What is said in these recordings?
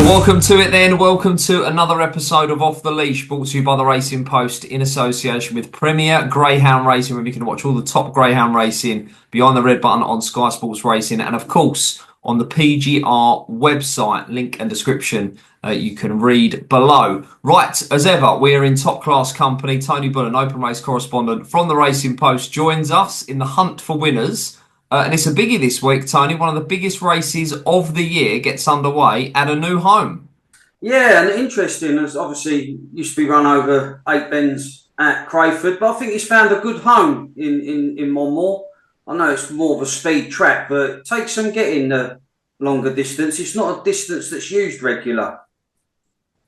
Well, welcome to it then. Welcome to another episode of Off the Leash, brought to you by the Racing Post in association with Premier Greyhound Racing, where you can watch all the top Greyhound racing behind the red button on Sky Sports Racing, and of course on the PGR website. Link and description you can read below. Right, as ever, we are in top class company. Tony Bullen, open race correspondent from the Racing Post, joins us in the hunt for winners. And it's a biggie this week, Tony. One of the biggest races of the year gets underway at a new home. Yeah, and interesting, as obviously used to be run over 8 bends at Crayford, but I think he's found a good home in Monmore. I know it's more of a speed track, but it takes some getting the longer distance. It's not a distance that's used regular.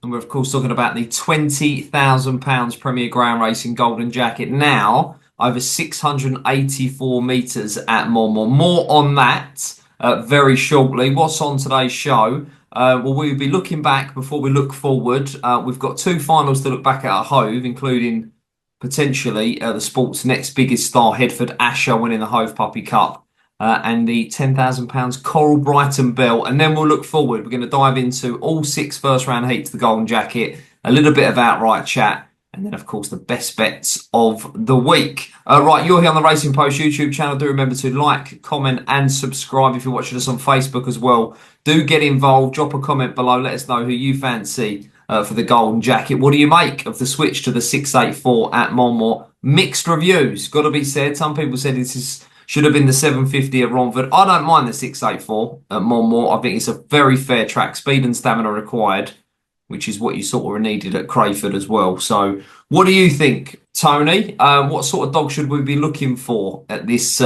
And we're, of course, talking about the £20,000 Premier Greyhound Racing Golden Jacket, now over 684 metres at Monmore. More on that very shortly. What's on today's show? Well, we'll be looking back before we look forward. We've got 2 finals to look back at Hove, including potentially the sport's next biggest star, Headford Asher, winning the Hove Puppy Cup, and the £10,000 Coral Brighton Belle. And then we'll look forward. We're going to dive into all 6 first round heats, the Golden Jacket, a little bit of outright chat, and then, of course, the best bets of the week. Right, you're here on the Racing Post YouTube channel. Do remember to like, comment and subscribe if you're watching us on Facebook as well. Do get involved. Drop a comment below. Let us know who you fancy for the Golden Jacket. What do you make of the switch to the 684 at Monmore? Mixed reviews, got to be said. Some people said should have been the 750 at Romford. I don't mind the 684 at Monmore. I think it's a very fair track. Speed and stamina required, which is what you sort of needed at Crayford as well. So what do you think, Tony? What sort of dog should we be looking for at this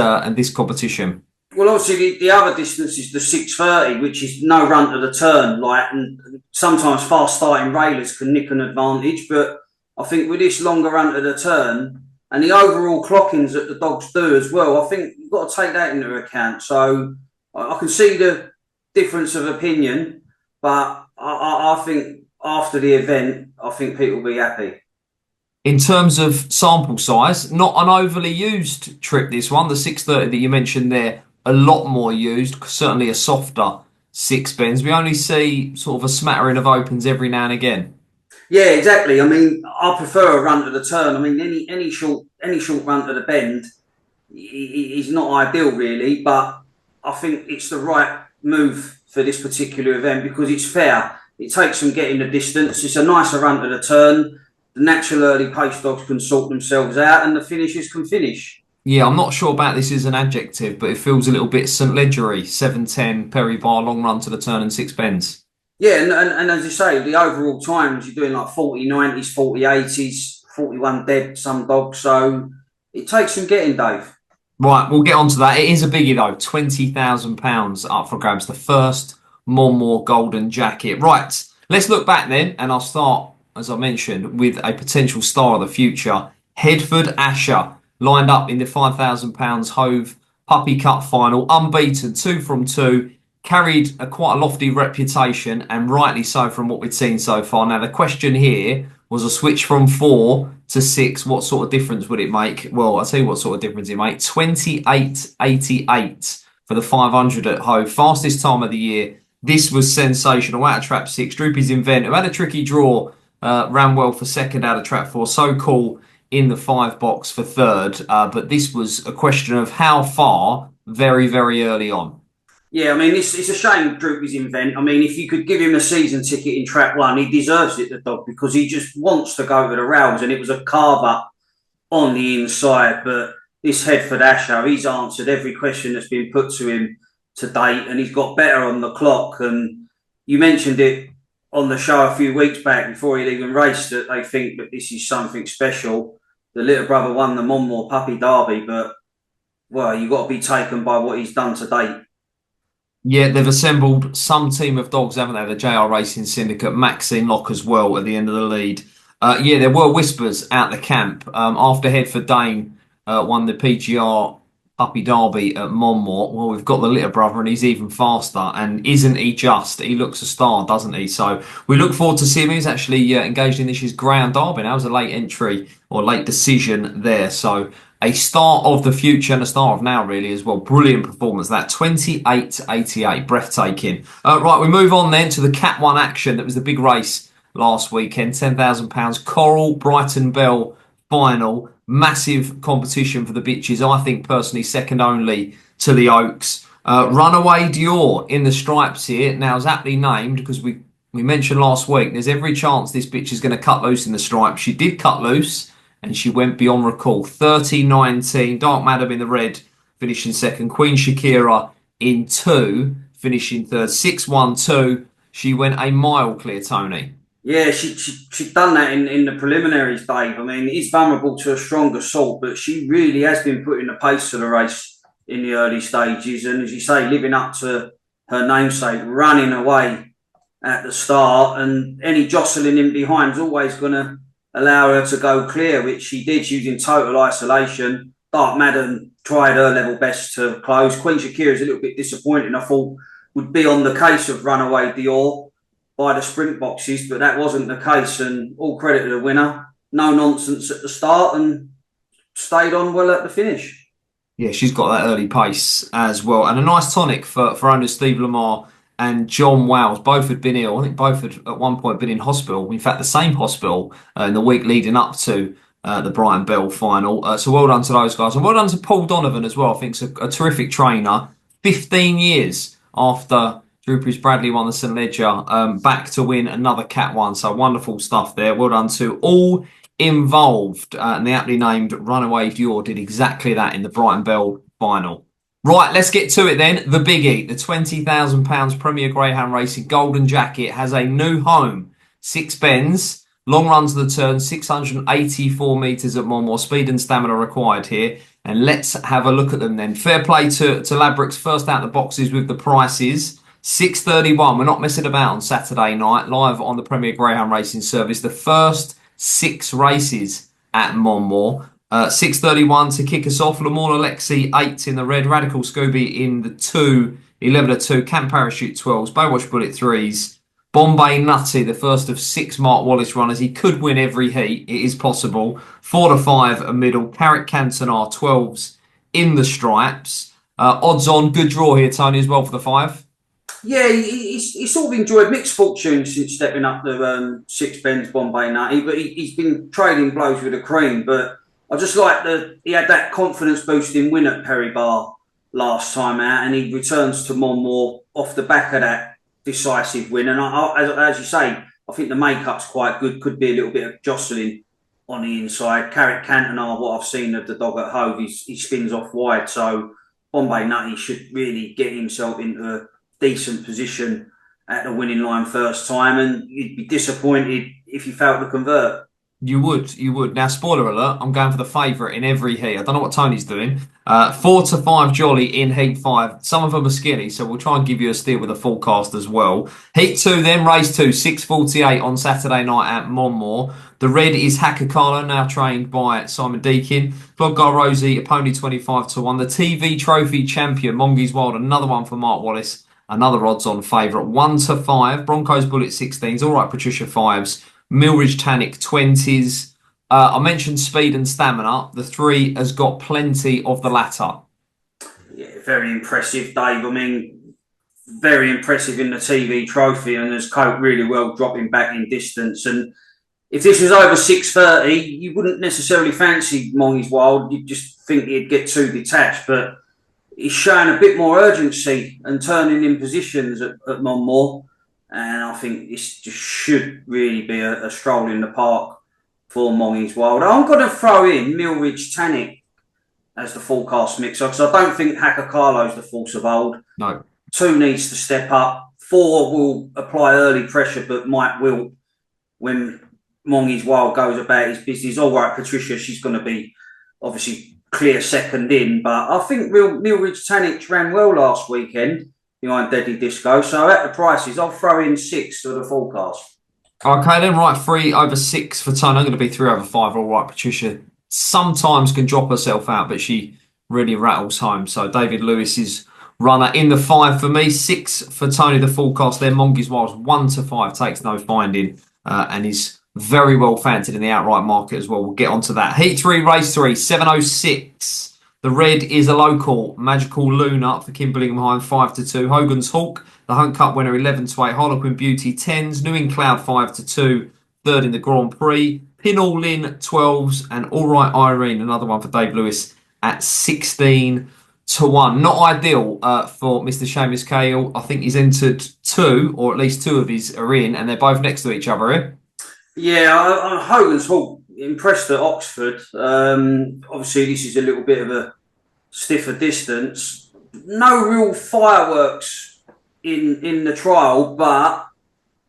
competition? Well, obviously, the other distance is the 630, which is no run to the turn. And sometimes fast-starting railers can nick an advantage. But I think with this longer run to the turn and the overall clockings that the dogs do as well, I think you've got to take that into account. So I can see the difference of opinion, but I think after the event, I think people will be happy. In terms of sample size, not an overly used trip, this one. The 630 that you mentioned there, a lot more used, certainly a softer 6 bends. We only see sort of a smattering of opens every now and again. Yeah, exactly. I mean, I prefer a run to the turn. I mean, any short run to the bend is not ideal, really, but I think it's the right move for this particular event because it's fair. It takes some getting the distance. It's a nicer run to the turn. The natural early pace dogs can sort themselves out and the finishers can finish. Yeah, I'm not sure about this as an adjective, but it feels a little bit St Ledgery, 7:10, Perry Bar, long run to the turn and 6 bends. Yeah, and as you say, the overall times, you're doing like 40 90s, 40 80s, 41 dead, some dogs. So it takes some getting, Dave. Right, we'll get on to that. It is a biggie, though. £20,000 up for grabs. The first Monmore Golden Jacket. Right, let's look back then, and I'll start, as I mentioned, with a potential star of the future, Headford Asher, lined up in the £5,000 Hove Puppy Cup final, unbeaten, 2 from 2, carried quite a lofty reputation, and rightly so from what we've seen so far. Now, the question here was a switch from 4 to 6. What sort of difference would it make? Well, I'll tell you what sort of difference it makes. 28.88 for the 500 at Hove. Fastest time of the year. This was sensational. Out of trap 6, Droopy's Invent, who had a tricky draw, ran well for second out of trap 4. So cool in the 5 box for third. But this was a question of how far very, very early on. Yeah, I mean, it's a shame Droopy's Invent. I mean, if you could give him a season ticket in track 1, he deserves it, the dog, because he just wants to go to the rails. And it was a carve up on the inside. But this Headford Asher, he's answered every question that's been put to him to date, and he's got better on the clock. And you mentioned it on the show a few weeks back before he'd even raced that they think that this is something special. The little brother won the Monmore Puppy Derby, but, well, you've got to be taken by what he's done to date. Yeah, they've assembled some team of dogs, haven't they? The JR Racing Syndicate, Maxine Lock as well at the end of the lead. Yeah, there were whispers out the camp after Headford Dane won the PGR Puppy Derby at Monmore. Well, we've got the little brother and he's even faster. And isn't he just? He looks a star, doesn't he? So we look forward to seeing him. He's actually engaged in this year's Greyhound Derby. Now, it was a late entry or late decision there. So A star of the future and a star of now, really, as well. Brilliant performance. That 28.88, breathtaking. Right, we move on then to the Cat 1 action. That was the big race last weekend. £10,000. Coral Brighton Belle final. Massive competition for the bitches. I think personally second only to the Oaks. Runaway Dior in the stripes here. Now is aptly named because we mentioned last week there's every chance this bitch is going to cut loose in the stripes. She did cut loose and she went beyond recall. 30.19. Dark Madam in the red finishing second. Queen Shakira in 2 finishing third. 6.12. She went a mile clear, Tony. Yeah, she'd done that in the preliminaries, Dave. I mean, it's vulnerable to a stronger salt, but she really has been putting the pace to the race in the early stages. And as you say, living up to her namesake, running away at the start, and any jostling in behind is always going to allow her to go clear, which she did. She was in total isolation. Dark Madam tried her level best to close. Queen Shakira is a little bit disappointing. I thought would be on the case of Runaway Dior by the sprint boxes, but that wasn't the case, and all credit to the winner. No nonsense at the start and stayed on well at the finish. Yeah, she's got that early pace as well. And a nice tonic for owners Steve Lamar and John Wales. Both had been ill. I think both had at one point been in hospital. In fact, the same hospital in the week leading up to the Brighton Belle final. So well done to those guys. And well done to Paul Donovan as well. I think he's a terrific trainer. 15 years after Drew Priest Bradley won the St Ledger, back to win another Cat 1. So wonderful stuff there. Well done to all involved. And the aptly named Runaway Dior did exactly that in the Brighton Belle final. Right, let's get to it then. The biggie, the £20,000 Premier Greyhound Racing Golden Jacket has a new home. 6 bends, long runs of the turn, 684 metres at Monmore. Speed and stamina required here. And let's have a look at them then. Fair play to Ladbrokes, first out the boxes with the prices. 6.31. We're not messing about on Saturday night, live on the Premier Greyhound Racing Service. The first 6 races at Monmore. 6.31 to kick us off. Lamorne Alexi 8 in the red. Radical Scooby in the 2. 11 to 2. Camp Parachute 12s. Baywatch Bullet 3s. Bombay Nutty, the first of 6 Mark Wallace runners. He could win every heat. It is possible. 4 to 5 a middle. Carrick Cantona 12s in the stripes. Odds on. Good draw here, Tony, as well for the 5. Yeah, he's sort of enjoyed mixed fortune since stepping up the 6 bends Bombay Nutty, but he's been trading blows with the cream. But I just like he had that confidence boosting win at Perry Bar last time out, and he returns to Monmore off the back of that decisive win. And as you say, I think the makeup's quite good. Could be a little bit of jostling on the inside. Carrick Cantona, what I've seen of the dog at Hove, he spins off wide. So Bombay Nutty should really get himself into a decent position at the winning line first time, and you'd be disappointed if you failed to convert. You would. Now, spoiler alert, I'm going for the favourite in every heat. I don't know what Tony's doing. 4 to 5 Jolly in Heat 5. Some of them are skinny, so we'll try and give you a steer with a forecast as well. Heat 2 then, race 2, 6.48 on Saturday night at Monmore. The red is Hacker Carlo, now trained by Simon Deakin. Clodgar Rosie, a pony 25 to 1. The TV Trophy champion, Mongeys Wild, another one for Mark Wallace. Another odds-on favourite, 1 to 5. Broncos Bullet 16s. All right, Patricia 5s. Millridge Tannic 20s. I mentioned speed and stamina. The 3 has got plenty of the latter. Yeah, very impressive, Dave. I mean, very impressive in the TV Trophy, and has coped really well dropping back in distance. And if this was over 6.30, you wouldn't necessarily fancy Mongeys Wild. You'd just think he'd get too detached, but he's showing a bit more urgency and turning in positions at Monmore. And I think this just should really be a stroll in the park for Mongeys Wild. I'm going to throw in Millridge Tannic as the forecast mixer, because I don't think Hacker Carlo's the force of old. No. 2 needs to step up. 4 will apply early pressure, but might wilt when Mongeys Wild goes about his business. All right, Patricia, she's going to be obviously clear second in, but I think Millridge Tannic ran well last weekend behind Deadly Disco. So at the prices, I'll throw in 6 to the forecast. Okay, then, right, 3 over 6 for Tony. I'm going to be 3 over 5. All right, Patricia sometimes can drop herself out, but she really rattles home. So David Lewis's runner in the 5 for me. 6 for Tony, the forecast there. Mongeys Wild 1 to 5 takes no finding and is very well fancied in the outright market as well. We'll get onto that. Heat 3, race 3, 7:06. The red is a local, Magical Luna for Kim Billingham 5-2. Hogan's Hawk, the Hunt Cup winner 11-8. Harlequin Beauty 10s. New in Cloud 5-2. Third in the Grand Prix. Pin All In 12s. And All Right Irene, another one for Dave Lewis at 16-1. Not ideal for Mr. Seamus Cahill. I think he's entered two, or at least two of his are in, and they're both next to each other here. Yeah, Hogan's Hawk impressed at Oxford. Obviously, this is a little bit of a stiffer distance. No real fireworks in the trial, but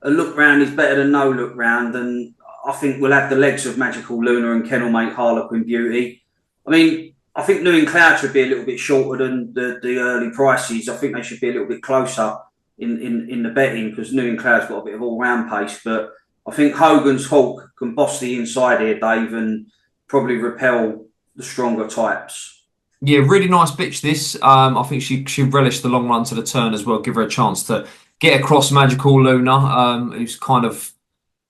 a look round is better than no look round, and I think we'll have the legs of Magical Luna and Kennelmate Harlequin Beauty. I mean, I think New in Cloud should be a little bit shorter than the early prices. I think they should be a little bit closer in the betting, because New in Cloud's got a bit of all-round pace, but I think Hogan's Hawk can boss the inside here, Dave, and probably repel the stronger types. Yeah, really nice bitch this. I think she relished the long run to the turn as well. Give her a chance to get across Magical Luna, who's kind of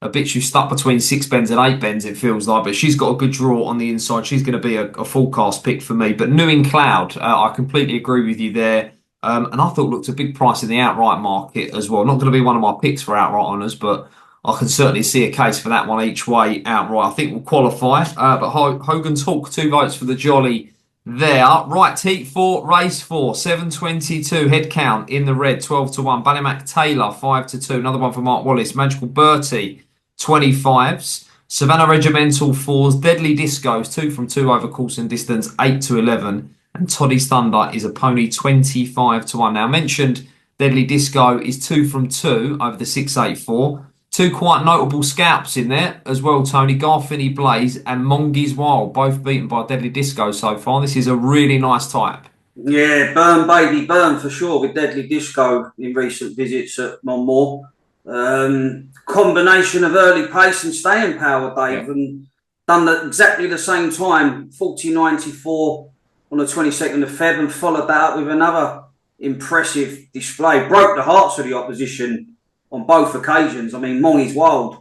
a bitch who's stuck between 6 bends and 8 bends, it feels like. But she's got a good draw on the inside. She's going to be a forecast pick for me. But New in Cloud, I completely agree with you there. And I thought looked a big price in the outright market as well. Not going to be one of my picks for outright honours, but I can certainly see a case for that one each way outright. I think will qualify. But Hogan's Hawk, 2 votes for the Jolly there. Right, Heat 4, race 4, 7:22 head count in the red, 12-1. Ballymac Taylor, 5-2. Another one for Mark Wallace. Magical Bertie, 25s. Savannah Regimental 4s. Deadly Discos, 2 from 2 over course and distance, 8-11. And Toddy's Thunder is a pony, 25-1. Now, I mentioned Deadly Disco is 2 from 2 over the 684. 2 quite notable scalps in there as well, Tony. Garfinny Blaze and Mongi's Wild, both beaten by Deadly Disco so far. This is a really nice type. Yeah, burn, baby, burn for sure with Deadly Disco in recent visits at Monmore. Combination of early pace and staying power, Dave, and done exactly the same time, 40.94 on the 22nd of Feb, and followed that up with another impressive display. Broke the hearts of the opposition on both occasions. I mean, Mongi's Wild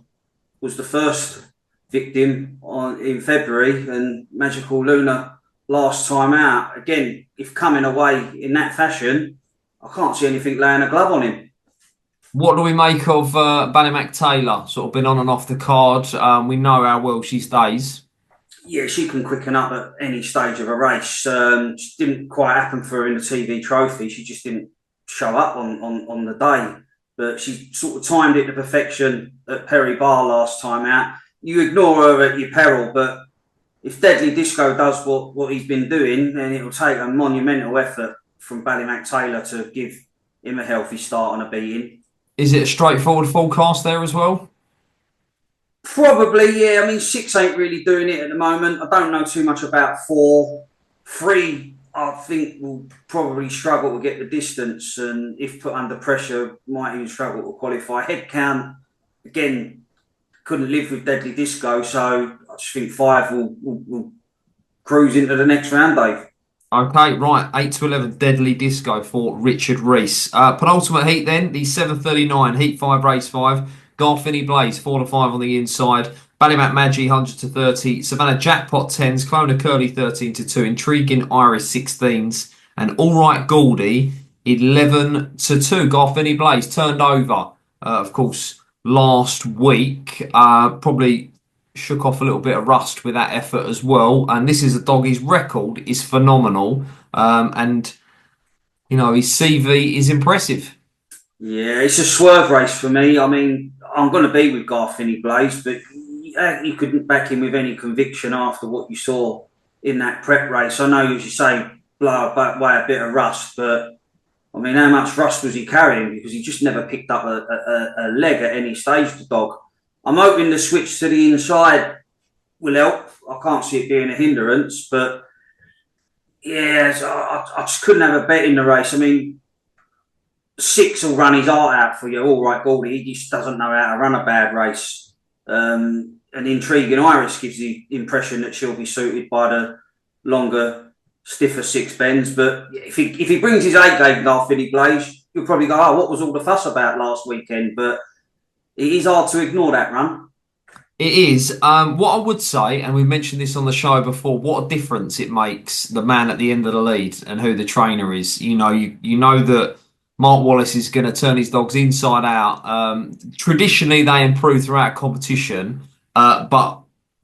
was the first victim in February, and Magical Luna last time out. Again, if coming away in that fashion, I can't see anything laying a glove on him. What do we make of Ballymac Taylor? Sort of been on and off the card. We know how well she stays. Yeah, she can quicken up at any stage of a race. It didn't quite happen for her in the TV Trophy. She just didn't show up on the day. But she sort of timed it to perfection at Perry Bar last time out. You ignore her at your peril, but if Deadly Disco does what he's been doing, then it'll take a monumental effort from Ballymac Taylor to give him a healthy start and a beating. Is it a straightforward forecast there as well? Probably, yeah. I mean, 6 ain't really doing it at the moment. I don't know too much about 4. 3, I think, will probably struggle to get the distance, and if put under pressure, might even struggle to qualify. Head count, again, couldn't live with Deadly Disco, so I just think 5 will cruise into the next round, Dave. Okay, right. 8-11 Deadly Disco for Richard Rees. Penultimate heat then, the 7:39 Heat 5, Race 5. Garfinny Blaze, 4-5 on the inside. Ballymac Magi, 100-30. Savannah Jackpot, 10s. Clona Curly, 13-2. Intriguing Iris, 16s. And All Right Goldie, 11-2. Garfinny Blaze turned over, of course, last week. Probably shook off a little bit of rust with that effort as well. And this is a dog, his record is phenomenal. And, you know, his CV is impressive. Yeah, it's a swerve race for me. I mean, I'm going to be with Garfinny Blaze, but you couldn't back him with any conviction after what you saw in that prep race. I know, as you say, blow away a bit of rust, but I mean, how much rust was he carrying? Because he just never picked up a leg at any stage, the dog. I'm hoping the switch to the inside will help. I can't see it being a hindrance, but yeah, I just couldn't have a bet in the race. I mean, 6 will run his heart out for you. All right, Goldie, he just doesn't know how to run a bad race. An Intriguing Iris gives the impression that she'll be suited by the longer, stiffer 6 bends. But if he brings his A game, Garfinny Blaze, you'll probably go, oh, what was all the fuss about last weekend? But it is hard to ignore that run. It is. What I would say, and we mentioned this on the show before, what a difference it makes the man at the end of the lead and who the trainer is. You know that Mark Wallace is going to turn his dogs inside out. Traditionally, they improve throughout competition, but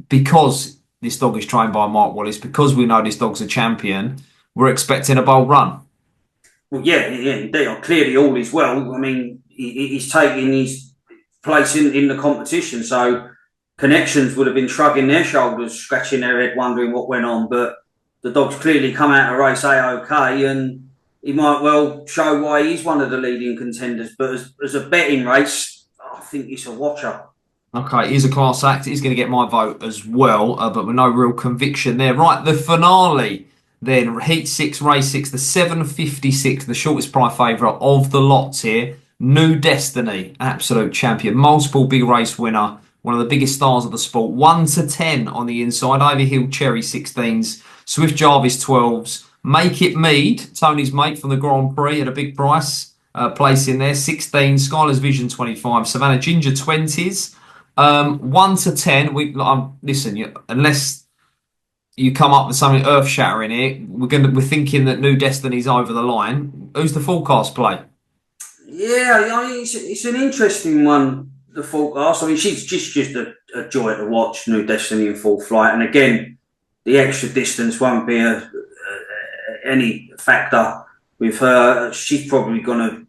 because this dog is trained by Mark Wallace, because we know this dog's a champion, we're expecting a bold run. Well, yeah, indeed. Clearly, all is well. I mean, he's taking his place in the competition, so connections would have been shrugging their shoulders, scratching their head, wondering what went on. But the dog's clearly come out of race A-OK, and he might well show why he's one of the leading contenders. But as a betting race, I think it's a watcher. Okay, he's a class act. He's going to get my vote as well, but with no real conviction there. Right, the finale then, Heat 6, Race 6, the 756, the shortest price favourite of the lots here. New Destiny, absolute champion, multiple big race winner, one of the biggest stars of the sport. 1 to 10 on the inside, Overhill Cherry 16s, Swift Jarvis 12s, Make It Mead, Tony's mate from the Grand Prix at a big price, place in there, 16, Skylar's Vision 25, Savannah Ginger 20s. 1 to 10. Listen. Unless you come up with something earth shattering here, we're thinking that New Destiny's over the line. Who's the forecast play? Yeah, I mean, it's an interesting one. The forecast. I mean, she's just a joy to watch. New Destiny in full flight, and again, the extra distance won't be any factor with her. She's probably going to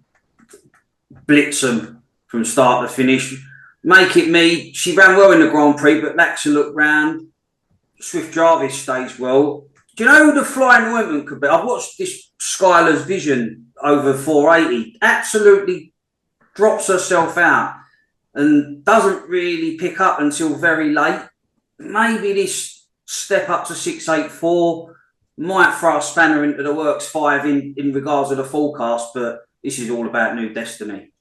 blitz them from start to finish. Make It Me. She ran well in the Grand Prix, but lacks a look round. Swift Jarvis stays well. Do you know who the flying ointment could be? I've watched this Skylar's Vision over 480. Absolutely drops herself out and doesn't really pick up until very late. Maybe this step up to 684 might throw a spanner into the works 5 in regards to the forecast, but this is all about New Destiny.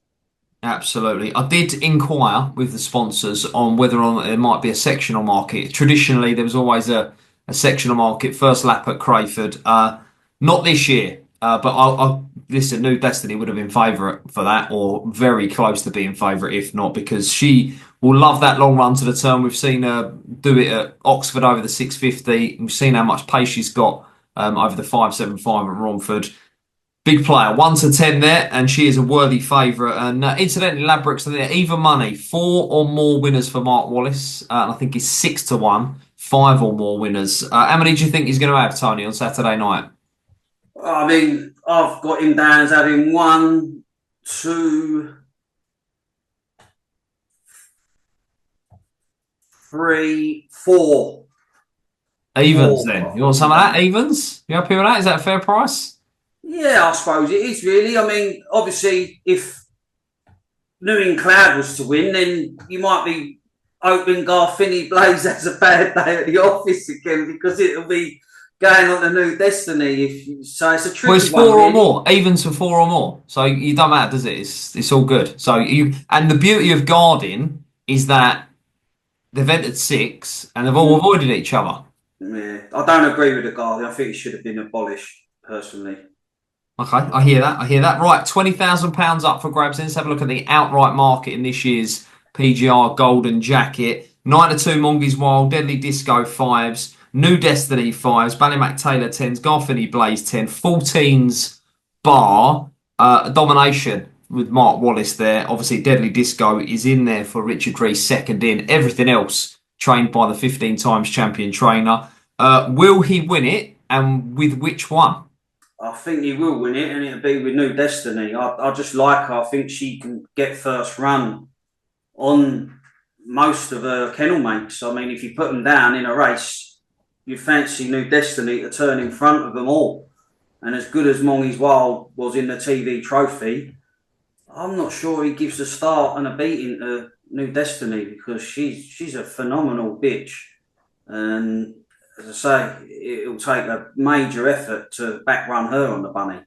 Absolutely. I did inquire with the sponsors on whether or not there might be a sectional market. Traditionally, there was always a sectional market, first lap at Crayford. Not this year, but listen, New Destiny would have been favourite for that, or very close to being favourite, if not, because she will love that long run to the turn. We've seen her do it at Oxford over the 650. We've seen how much pace she's got over the 575 at Romford. Big player, 1 to 10 there, and she is a worthy favourite. And incidentally, Ladbrokes are there, even money, 4 or more winners for Mark Wallace. And I think it's 6 to 1, 5 or more winners. How many do you think he's going to have, Tony, on Saturday night? I mean, I've got him down as having 1, 2, 3, 4. Evens then. You want some of that? Evens? You happy with that? Is that a fair price? Yeah, I suppose it is really. I mean, obviously, if Newing Cloud was to win, then you might be hoping Garfinney Blaze has a bad day at the office again because it'll be going on to New Destiny. So it's a tricky Well, it's one. 4 or Really. more. Evens for 4 or more. So you don't matter, does it? It's all good. And the beauty of guarding is that they've entered 6 and they've all avoided each other. Yeah, I don't agree with the Guardian. I think it should have been abolished, personally. Okay, I hear that. I hear that. Right, £20,000 up for grabs. Let's have a look at the outright market in this year's PGR Golden Jacket. 9 to 2 Mongies Wild, Deadly Disco 5s, New Destiny 5s, Ballymac Taylor 10s, Garfinney Blaze 10, 14s bar, Domination with Mark Wallace there. Obviously, Deadly Disco is in there for Richard Rees, second in. Everything else trained by the 15 times champion trainer. Will he win it, and with which one? I think he will win it, and it'll be with New Destiny. I just like her. I think she can get first run on most of her kennel mates. I mean, if you put them down in a race, you fancy New Destiny to turn in front of them all. And as good as Mongies Wild was in the TV trophy, I'm not sure he gives a start and a beating to New Destiny because she's a phenomenal bitch. And as I say, it'll take a major effort to back run her on the bunny.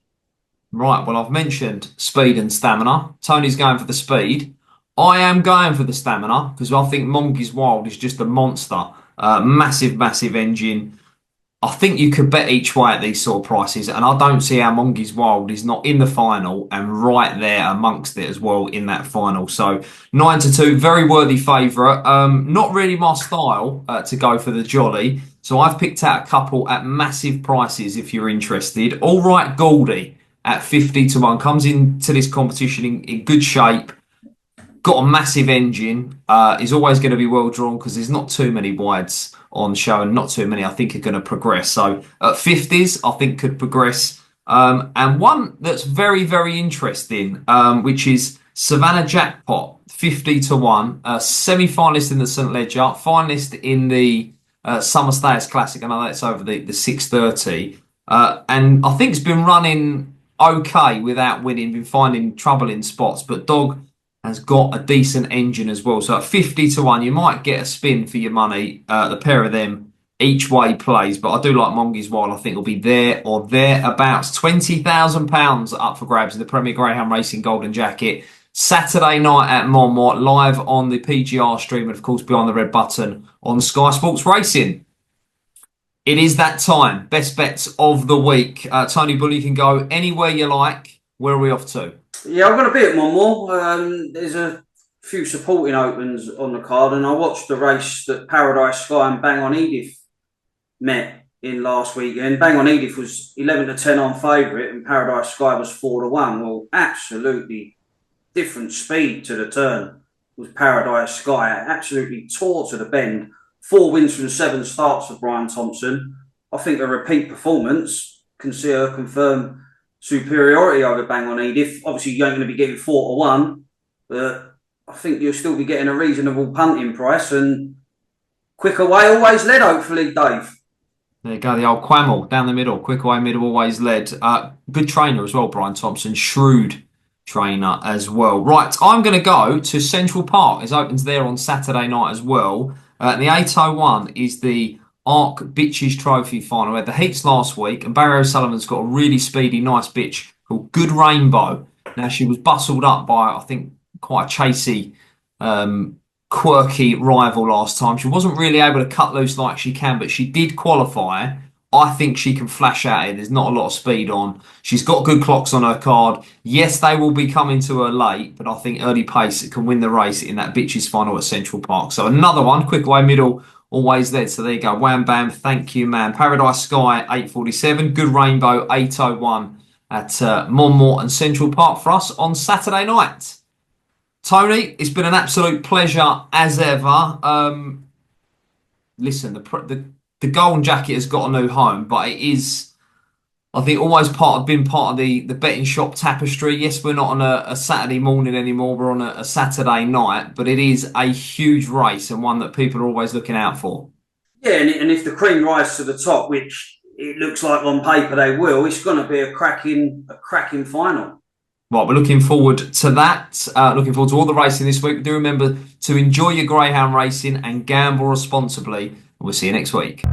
Right, well, I've mentioned speed and stamina. Tony's going for the speed. I am going for the stamina because I think Mongies Wild is just a monster. Massive, massive engine. I think you could bet each way at these sort of prices, and I don't see how Monge's Wild is not in the final and right there amongst it as well in that final. So 9-2, very worthy favourite. Not really my style to go for the jolly, so I've picked out a couple at massive prices if you're interested. All right, Goldie at 50-1 comes into this competition in good shape. Got a massive engine. Is always going to be well drawn because there's not too many wides on show and not too many I think are going to progress. So at 50s, I think could progress. And one that's very, very interesting, which is Savannah Jackpot, 50-1, semi-finalist in the St. Ledger, finalist in the Summer Stayers Classic. I know that's over the 630. And I think it's been running okay without winning, been finding trouble in spots, but Dog has got a decent engine as well. So at 50-1, you might get a spin for your money. The pair of them each way plays, but I do like Monge's Wild. I think will be there or thereabouts. £20,000 up for grabs in the Premier Greyhound Racing Golden Jacket. Saturday night at Monmore, live on the PGR stream, and of course behind the red button on Sky Sports Racing. It is that time. Best bets of the week. Tony Bullen, you can go anywhere you like. Where are we off to? Yeah, I'm going to be at Monmore. There's a few supporting opens on the card, and I watched the race that Paradise Sky and Bang on Edith met in last weekend. Bang on Edith was 11-10 on favourite, and Paradise Sky was 4-1. Well, absolutely different speed to the turn was Paradise Sky. Absolutely tore to the bend. 4 wins from 7 starts for Brian Thompson. I think a repeat performance can see her confirm superiority over Bang on Edith. Obviously, you ain't going to be getting 4-1, but I think you'll still be getting a reasonable punting price. And Quick Away always led, hopefully, Dave. There you go, the old Quammel down the middle. Quick Away middle always led. Good trainer as well, Brian Thompson. Shrewd trainer as well. Right, I'm going to go to Central Park. It opens there on Saturday night as well. The 801 is the Arc Bitches Trophy final. We had the heats last week, and Barry O'Sullivan's got a really speedy, nice bitch called Good Rainbow. Now, she was bustled up by, I think, quite a chasey, quirky rival last time. She wasn't really able to cut loose like she can, but she did qualify. I think she can flash out it. There's not a lot of speed on. She's got good clocks on her card. Yes, they will be coming to her late, but I think early pace can win the race in that bitches final at Central Park. So another one, Quick Away middle, always led. So there you go. Wham bam. Thank you, man. Paradise Sky 847. Good Rainbow 801 at Monmore and Central Park for us on Saturday night. Tony, it's been an absolute pleasure as ever. Listen, the Golden Jacket has got a new home, but it is, I think, always been part of the betting shop tapestry. Yes, we're not on a Saturday morning anymore. We're on a Saturday night, but it is a huge race and one that people are always looking out for. Yeah, and if the cream rise to the top, which it looks like on paper they will, it's going to be a cracking final. Right, we're looking forward to that. Looking forward to all the racing this week. Do remember to enjoy your Greyhound racing and gamble responsibly. We'll see you next week.